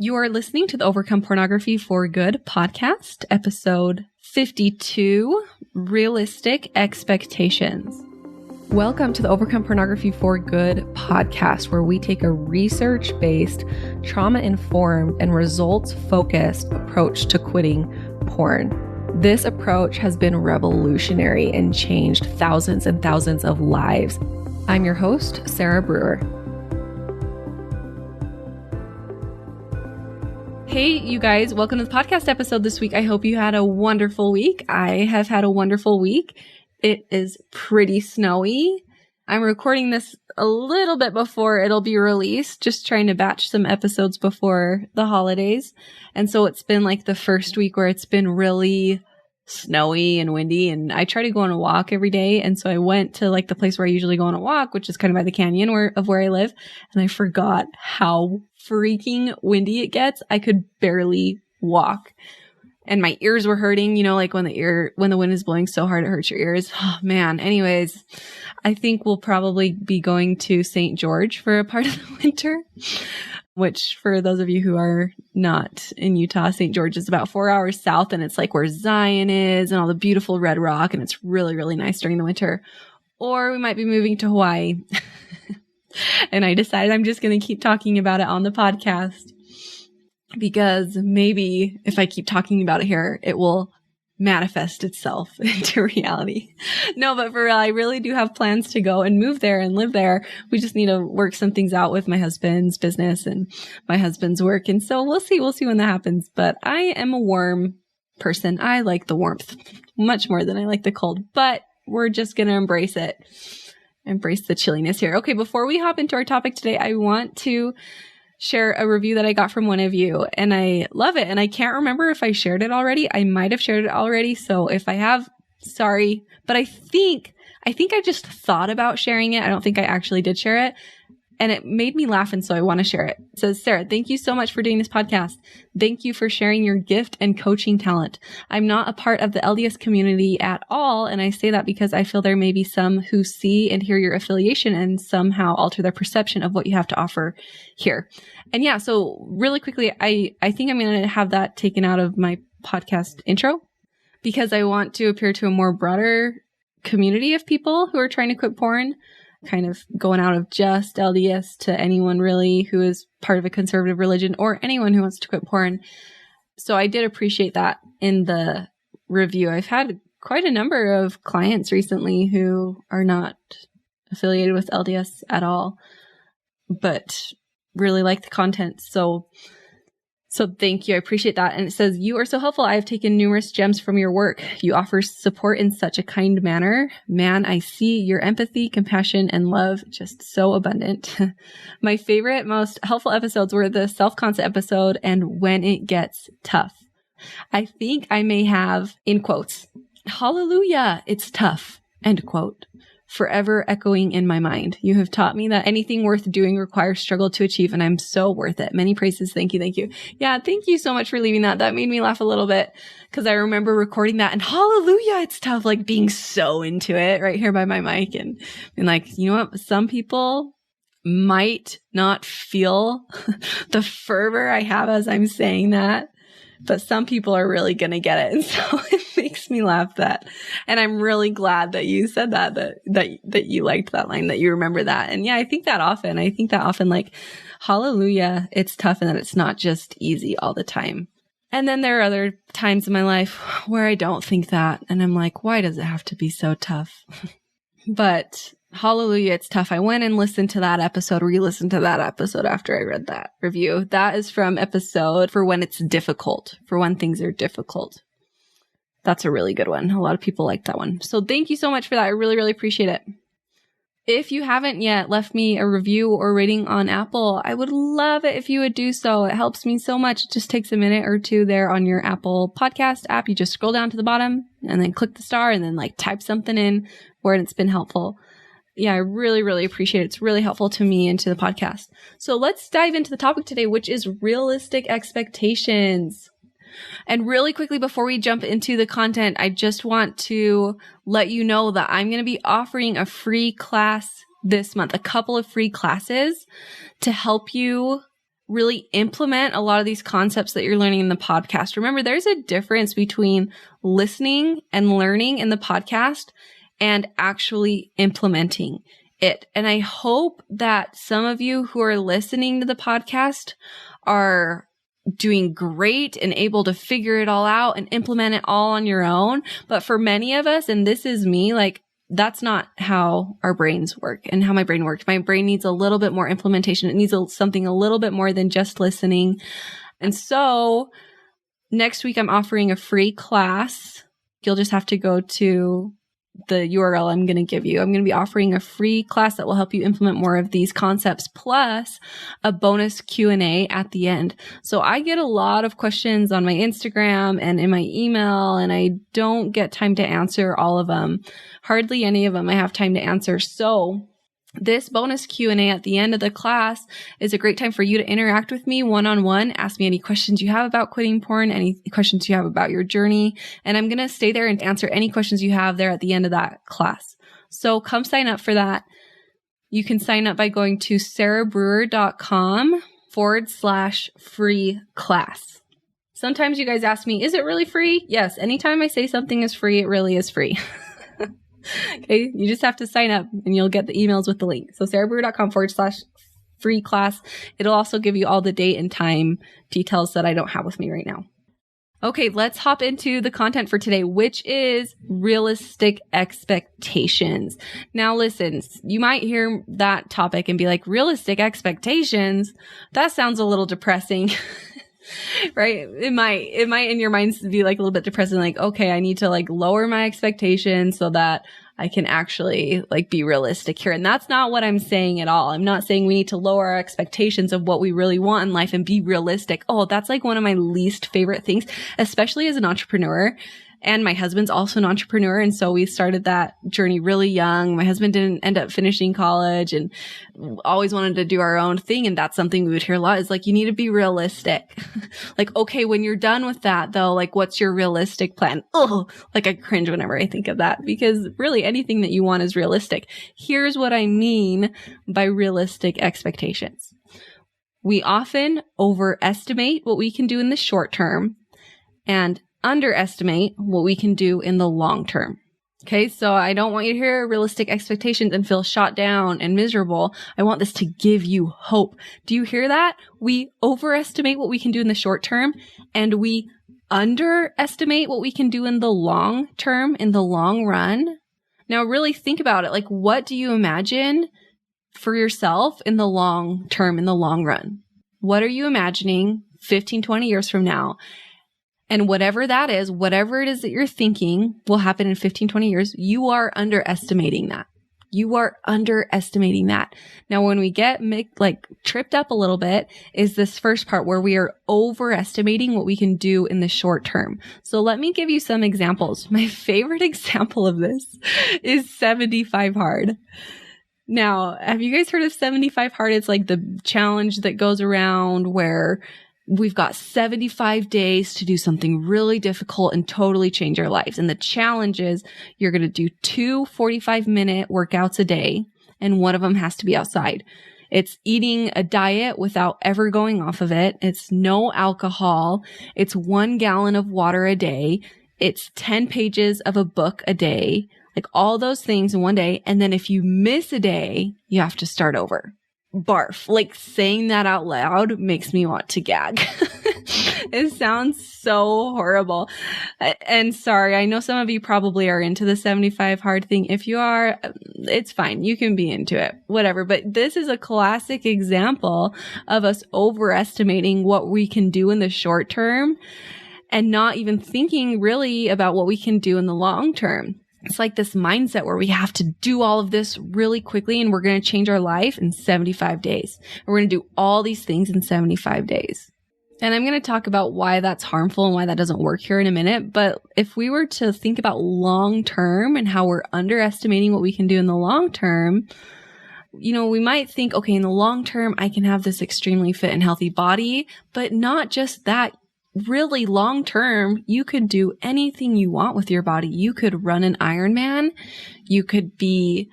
You are listening to the Overcome Pornography for Good podcast, episode 52, Realistic Expectations. Welcome to the Overcome Pornography for Good podcast, where we take a research-based, trauma-informed, and results-focused approach to quitting porn. This approach has been revolutionary and changed thousands and thousands of lives. I'm your host, Sarah Brewer. Hey, you guys, welcome to the podcast episode this week. I hope you had a wonderful week. I have had a wonderful week. It is pretty snowy. I'm recording this a little bit before it'll be released, just trying to batch some episodes before the holidays. And so it's been like the first week where it's been really snowy and windy, and I try to go on a walk every day. And so I went to like the place where I usually go on a walk, which is kind of by the canyon of where I live. And I forgot how freaking windy it gets. I could barely walk. And my ears were hurting, you know, like when the wind is blowing so hard, it hurts your ears. Oh man. Anyways, I think we'll probably be going to St. George for a part of the winter, which for those of you who are not in Utah, St. George is about 4 hours south, and it's like where Zion is and all the beautiful red rock. And it's really, really nice during the winter. Or we might be moving to Hawaii. And I decided I'm just going to keep talking about it on the podcast, because maybe if I keep talking about it here, it will manifest itself into reality. No, but for real, I really do have plans to go and move there and live there. We just need to work some things out with my husband's business and my husband's work. And so we'll see when that happens. But I am a warm person. I like the warmth much more than I like the cold, but we're just going to embrace it. Embrace the chilliness here. Okay, before we hop into our topic today, I want to share a review that I got from one of you, and I love it. And I can't remember if I shared it already. I might have shared it already. So if I have, sorry, but I think I just thought about sharing it. I don't think I actually did share it. And it made me laugh, and so I want to share it. It says, Sarah, thank you so much for doing this podcast. Thank you for sharing your gift and coaching talent. I'm not a part of the LDS community at all, and I say that because I feel there may be some who see and hear your affiliation and somehow alter their perception of what you have to offer here. And yeah, so really quickly, I think I'm going to have that taken out of my podcast intro, because I want to appear to a more broader community of people who are trying to quit porn, kind of going out of just LDS to anyone really who is part of a conservative religion or anyone who wants to quit porn. So I did appreciate that in the review. I've had quite a number of clients recently who are not affiliated with LDS at all, but really like the content. So thank you. I appreciate that. And it says, you are so helpful. I have taken numerous gems from your work. You offer support in such a kind manner. Man, I see your empathy, compassion, and love just so abundant. My favorite, most helpful episodes were the self-concept episode and When It Gets Tough. I think I may have, in quotes, hallelujah, it's tough, end quote, forever echoing in my mind. You have taught me that anything worth doing requires struggle to achieve, and I'm so worth it. Many praises. Thank you. Thank you. Yeah. Thank you so much for leaving that. That made me laugh a little bit, because I remember recording that and hallelujah, it's tough, like being so into it right here by my mic and like, you know what? Some people might not feel the fervor I have as I'm saying that, but some people are really going to get it. And so it makes me laugh that. And I'm really glad that you said that you liked that line, that you remember that. And yeah, I think that often, like, hallelujah, it's tough, and that it's not just easy all the time. And then there are other times in my life where I don't think that. And I'm like, why does it have to be so tough? But hallelujah, it's tough. I went and re-listened to that episode after I read that review. That is from episode for when it's difficult, for when things are difficult. That's a really good one. A lot of people like that one. So thank you so much for that. I really, really appreciate it. If you haven't yet left me a review or rating on Apple, I would love it if you would do so. It helps me so much. It just takes a minute or two there on your Apple podcast app. You just scroll down to the bottom and then click the star and then like type something in where it's been helpful. Yeah, I really, really appreciate it. It's really helpful to me and to the podcast. So let's dive into the topic today, which is realistic expectations. And really quickly, before we jump into the content, I just want to let you know that I'm going to be offering a free class this month, a couple of free classes to help you really implement a lot of these concepts that you're learning in the podcast. Remember, there's a difference between listening and learning in the podcast and actually implementing it. And I hope that some of you who are listening to the podcast are doing great and able to figure it all out and implement it all on your own. But for many of us, and this is me, like, that's not how our brains work and how my brain works. My brain needs a little bit more implementation. It needs something a little bit more than just listening. And so next week, I'm offering a free class. You'll just have to go to the URL I'm going to give you. I'm going to be offering a free class that will help you implement more of these concepts, plus a bonus Q&A at the end. So I get a lot of questions on my Instagram and in my email, and I don't get time to answer all of them. Hardly any of them I have time to answer. So this bonus Q&A at the end of the class is a great time for you to interact with me one-on-one. Ask me any questions you have about quitting porn, any questions you have about your journey, and I'm going to stay there and answer any questions you have there at the end of that class. So come sign up for that. You can sign up by going to sarahbrewer.com/free class. Sometimes you guys ask me, is it really free? Yes. Anytime I say something is free, it really is free. Okay. You just have to sign up and you'll get the emails with the link. So sarahbrewer.com/free class. It'll also give you all the date and time details that I don't have with me right now. Okay. Let's hop into the content for today, which is realistic expectations. Now listen, you might hear that topic and be like, realistic expectations? That sounds a little depressing. Right? It might in your minds be like a little bit depressing, like, okay, I need to like lower my expectations so that I can actually like be realistic here. And that's not what I'm saying at all. I'm not saying we need to lower our expectations of what we really want in life and be realistic. Oh, that's like one of my least favorite things, especially as an entrepreneur. And my husband's also an entrepreneur. And so we started that journey really young. My husband didn't end up finishing college and always wanted to do our own thing. And that's something we would hear a lot is like, you need to be realistic. Like, okay, when you're done with that though, like, what's your realistic plan? Oh, like I cringe whenever I think of that because really anything that you want is realistic. Here's what I mean by realistic expectations. We often overestimate what we can do in the short term and underestimate what we can do in the long term. Okay, so I don't want you to hear realistic expectations and feel shot down and miserable. I want this to give you hope. Do you hear that? We overestimate what we can do in the short term and we underestimate what we can do in the long term, in the long run. Now really think about it. Like, what do you imagine for yourself in the long term, in the long run? What are you imagining 15, 20 years from now? And whatever that is, whatever it is that you're thinking will happen in 15, 20 years, you are underestimating that. You are underestimating that. Now, when we get tripped up a little bit is this first part where we are overestimating what we can do in the short term. So let me give you some examples. My favorite example of this is 75 hard. Now, have you guys heard of 75 hard? It's like the challenge that goes around where we've got 75 days to do something really difficult and totally change our lives. And the challenge is you're going to do 2 45-minute workouts a day, and one of them has to be outside. It's eating a diet without ever going off of it. It's no alcohol. It's 1 gallon of water a day. It's 10 pages of a book a day, like all those things in one day. And then if you miss a day, you have to start over. Barf. Like saying that out loud makes me want to gag. It sounds so horrible. And sorry, I know some of you probably are into the 75 hard thing. If you are, it's fine. You can be into it, whatever. But this is a classic example of us overestimating what we can do in the short term and not even thinking really about what we can do in the long term. It's like this mindset where we have to do all of this really quickly and we're going to change our life in 75 days. And we're going to do all these things in 75 days. And I'm going to talk about why that's harmful and why that doesn't work here in a minute. But if we were to think about long term and how we're underestimating what we can do in the long term, you know, we might think, okay, in the long term, I can have this extremely fit and healthy body, but not just that. Really long term, you could do anything you want with your body. You could run an Ironman. You could be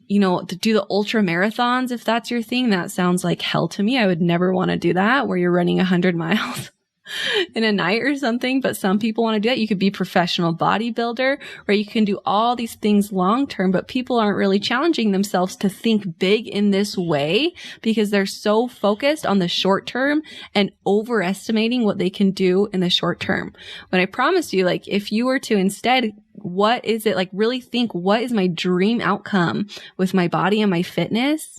to do the ultra marathons, if that's your thing. That sounds like hell to me. I would never want to do that, where you're running 100 miles in a night or something. But some people want to do that. You could be a professional bodybuilder, or you can do all these things long term, but people aren't really challenging themselves to think big in this way because they're so focused on the short term and overestimating what they can do in the short term. When I promise you, like, if you were to instead, what is it, like, really think, what is my dream outcome with my body and my fitness?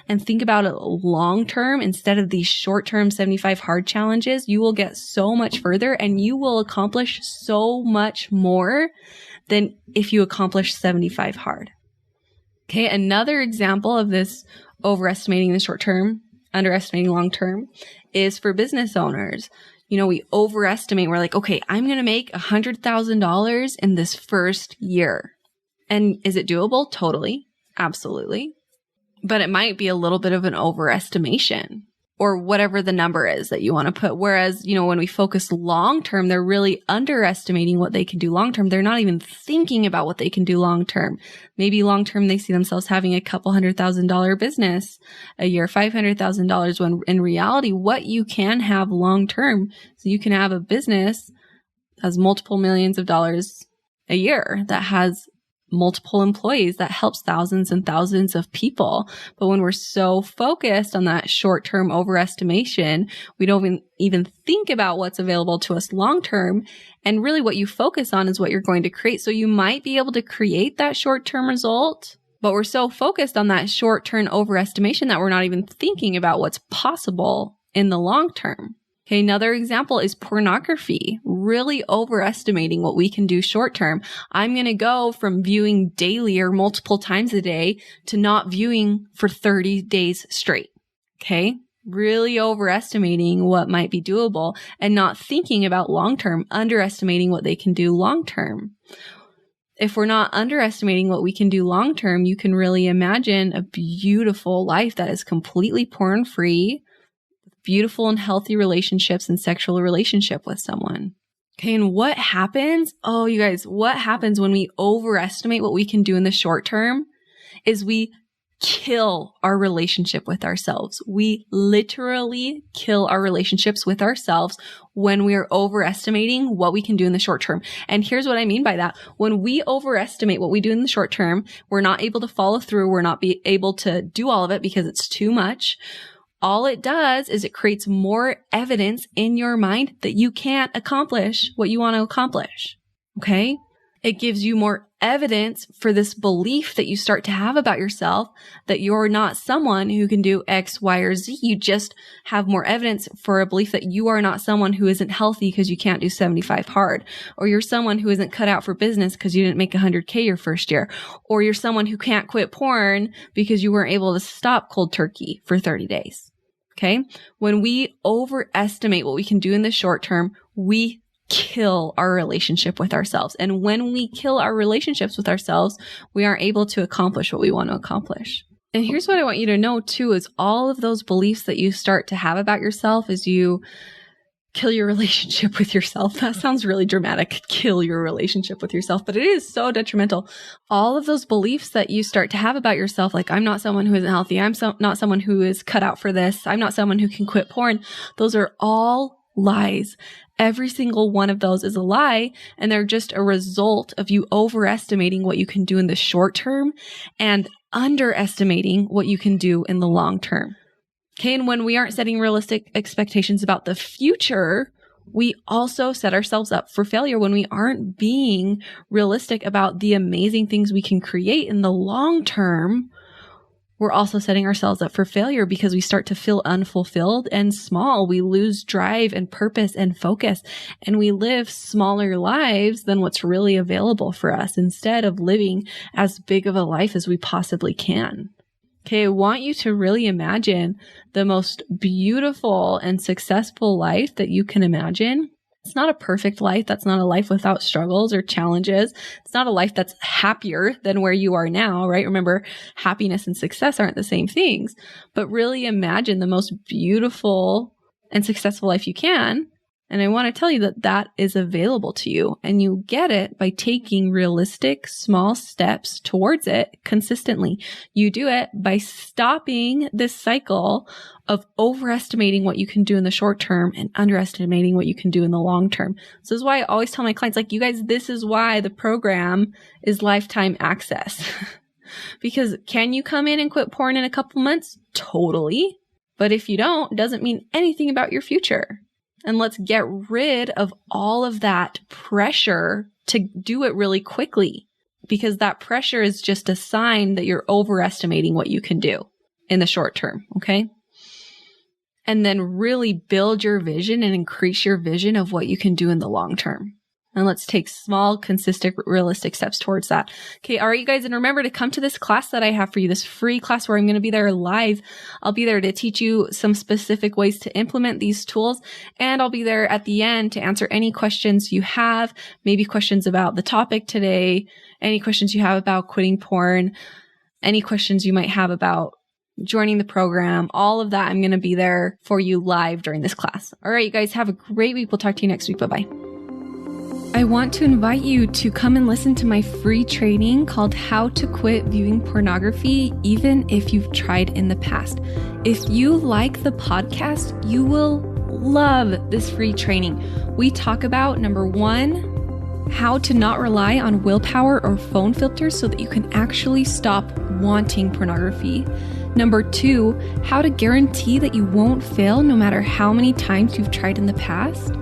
And think about it long term instead of these short term 75 hard challenges, you will get so much further and you will accomplish so much more than if you accomplish 75 hard. Okay. Another example of this overestimating the short term, underestimating long term is for business owners. We overestimate. We're like, okay, I'm going to make $100,000 in this first year. And is it doable? Totally. Absolutely. But it might be a little bit of an overestimation, or whatever the number is that you want to put. Whereas, when we focus long term, they're really underestimating what they can do long term. They're not even thinking about what they can do long term. Maybe long term, they see themselves having a couple $100,000 business a year, $500,000, when in reality, what you can have long term, so you can have a business that has multiple millions of dollars a year, that has multiple employees, that helps thousands and thousands of people. But when we're so focused on that short-term overestimation, we don't even think about what's available to us long-term. And really what you focus on is what you're going to create. So you might be able to create that short-term result, but we're so focused on that short-term overestimation that we're not even thinking about what's possible in the long term. Okay, another example is pornography, really overestimating what we can do short term. I'm going to go from viewing daily or multiple times a day to not viewing for 30 days straight. Okay, really overestimating what might be doable and not thinking about long term, underestimating what they can do long term. If we're not underestimating what we can do long term, you can really imagine a beautiful life that is completely porn free, beautiful and healthy relationships and sexual relationship with someone. Okay. And what happens? Oh, you guys, what happens when we overestimate what we can do in the short term is we kill our relationship with ourselves. We literally kill our relationships with ourselves when we are overestimating what we can do in the short term. And here's what I mean by that. When we overestimate what we do in the short term, we're not able to follow through. We're not able to do all of it because it's too much. All it does is it creates more evidence in your mind that you can't accomplish what you want to accomplish. Okay? It gives you more evidence for this belief that you start to have about yourself that you're not someone who can do X, Y, or Z. You just have more evidence for a belief that you are not someone who isn't healthy because you can't do 75 hard, or you're someone who isn't cut out for business because you didn't make 100K your first year, or you're someone who can't quit porn because you weren't able to stop cold turkey for 30 days. Okay? When we overestimate what we can do in the short term, we kill our relationship with ourselves. And when we kill our relationships with ourselves, we aren't able to accomplish what we want to accomplish. And here's what I want you to know too, is all of those beliefs that you start to have about yourself as you kill your relationship with yourself. That sounds really dramatic, kill your relationship with yourself, but it is so detrimental. All of those beliefs that you start to have about yourself, like I'm not someone who isn't healthy, I'm not someone who is cut out for this, I'm not someone who can quit porn, those are all lies. Every single one of those is a lie, and they're just a result of you overestimating what you can do in the short term and underestimating what you can do in the long term. Okay, and when we aren't setting realistic expectations about the future, we also set ourselves up for failure when we aren't being realistic about the amazing things we can create in the long term. We're also setting ourselves up for failure because we start to feel unfulfilled and small. We lose drive and purpose and focus, and we live smaller lives than what's really available for us instead of living as big of a life as we possibly can. Okay, I want you to really imagine the most beautiful and successful life that you can imagine. It's not a perfect life. That's not a life without struggles or challenges. It's not a life that's happier than where you are now, right? Remember, happiness and success aren't the same things, but really imagine the most beautiful and successful life you can. And I want to tell you that that is available to you, and you get it by taking realistic small steps towards it consistently. You do it by stopping this cycle of overestimating what you can do in the short term and underestimating what you can do in the long term. So this is why I always tell my clients, like, you guys, this is why the program is lifetime access. Because can you come in and quit porn in a couple months? Totally. But if you don't, it doesn't mean anything about your future. And let's get rid of all of that pressure to do it really quickly, because that pressure is just a sign that you're overestimating what you can do in the short term. Okay. And then really build your vision and increase your vision of what you can do in the long term. And let's take small, consistent, realistic steps towards that. Okay. All right, you guys. And remember to come to this class that I have for you, this free class where I'm going to be there live. I'll be there to teach you some specific ways to implement these tools. And I'll be there at the end to answer any questions you have, maybe questions about the topic today, any questions you have about quitting porn, any questions you might have about joining the program, all of that. I'm going to be there for you live during this class. All right, you guys, have a great week. We'll talk to you next week. Bye-bye. I want to invite you to come and listen to my free training called How to Quit Viewing Pornography, even if you've tried in the past. If you like the podcast, you will love this free training. We talk about, number one, how to not rely on willpower or phone filters so that you can actually stop wanting pornography. Number two, how to guarantee that you won't fail no matter how many times you've tried in the past.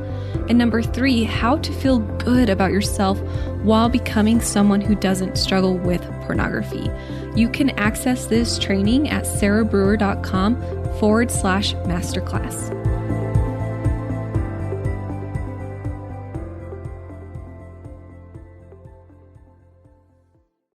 And number three, how to feel good about yourself while becoming someone who doesn't struggle with pornography. You can access this training at sarahbrewer.com/masterclass.